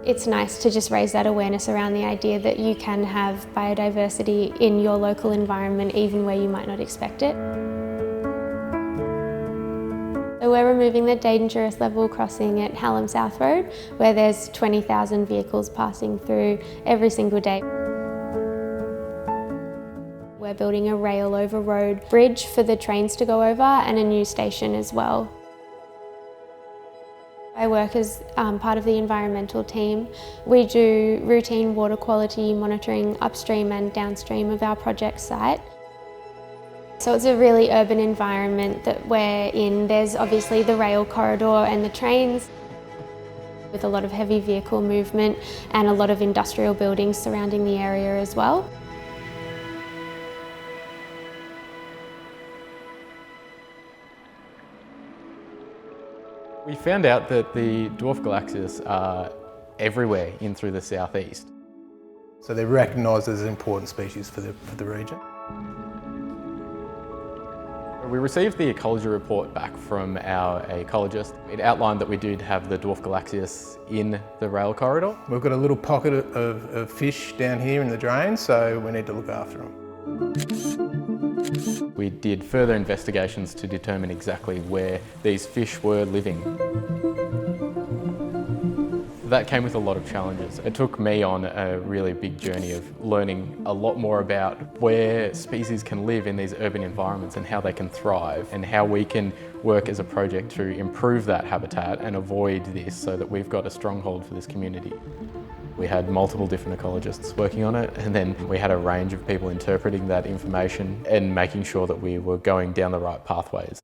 It's nice to just raise that awareness around the idea that you can have biodiversity in your local environment even where you might not expect it. So we're removing the dangerous level crossing at Hallam South Road, where there's 20,000 vehicles passing through every single day. We're building a rail over road bridge for the trains to go over and a new station as well. I work as part of the environmental team. We do routine water quality monitoring upstream and downstream of our project site. So it's a really urban environment that we're in. There's obviously the rail corridor and the trains with a lot of heavy vehicle movement and a lot of industrial buildings surrounding the area as well. We found out that the Dwarf Galaxias are everywhere in through the southeast. So they're recognised as an important species for the region. We received the ecology report back from our ecologist. It outlined that we did have the Dwarf Galaxias in the rail corridor. We've got a little pocket of fish down here in the drain, so we need to look after them. We did further investigations to determine exactly where these fish were living. That came with a lot of challenges. It took me on a really big journey of learning a lot more about where species can live in these urban environments and how they can thrive, and how we can work as a project to improve that habitat and avoid this so that we've got a stronghold for this community. We had multiple different ecologists working on it, and then we had a range of people interpreting that information and making sure that we were going down the right pathways.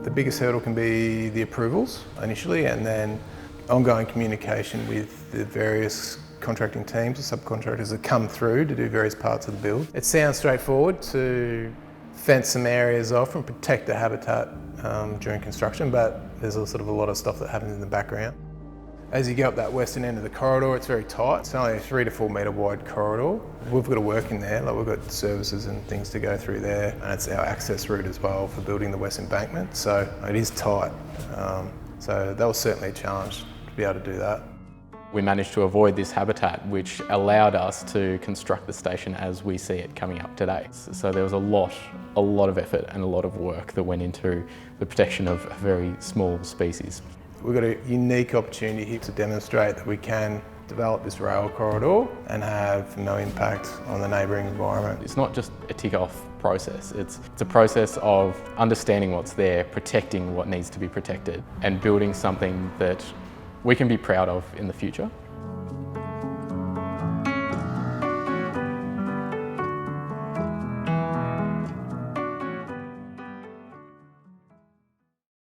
The biggest hurdle can be the approvals initially, and then ongoing communication with the various contracting teams or subcontractors that come through to do various parts of the build. It sounds straightforward to fence some areas off and protect the habitat during construction, but there's a lot of stuff that happens in the background. As you go up that western end of the corridor, it's very tight. It's only a 3 to 4 metre wide corridor. We've got to work in there, we've got services and things to go through there, and it's our access route as well for building the west embankment, so it is tight. So that was certainly a challenge to be able to do that. We managed to avoid this habitat, which allowed us to construct the station as we see it coming up today. So there was a lot of effort and a lot of work that went into the protection of a very small species. We've got a unique opportunity here to demonstrate that we can develop this rail corridor and have no impact on the neighbouring environment. It's not just a tick-off process, it's a process of understanding what's there, protecting what needs to be protected, and building something that we can be proud of in the future.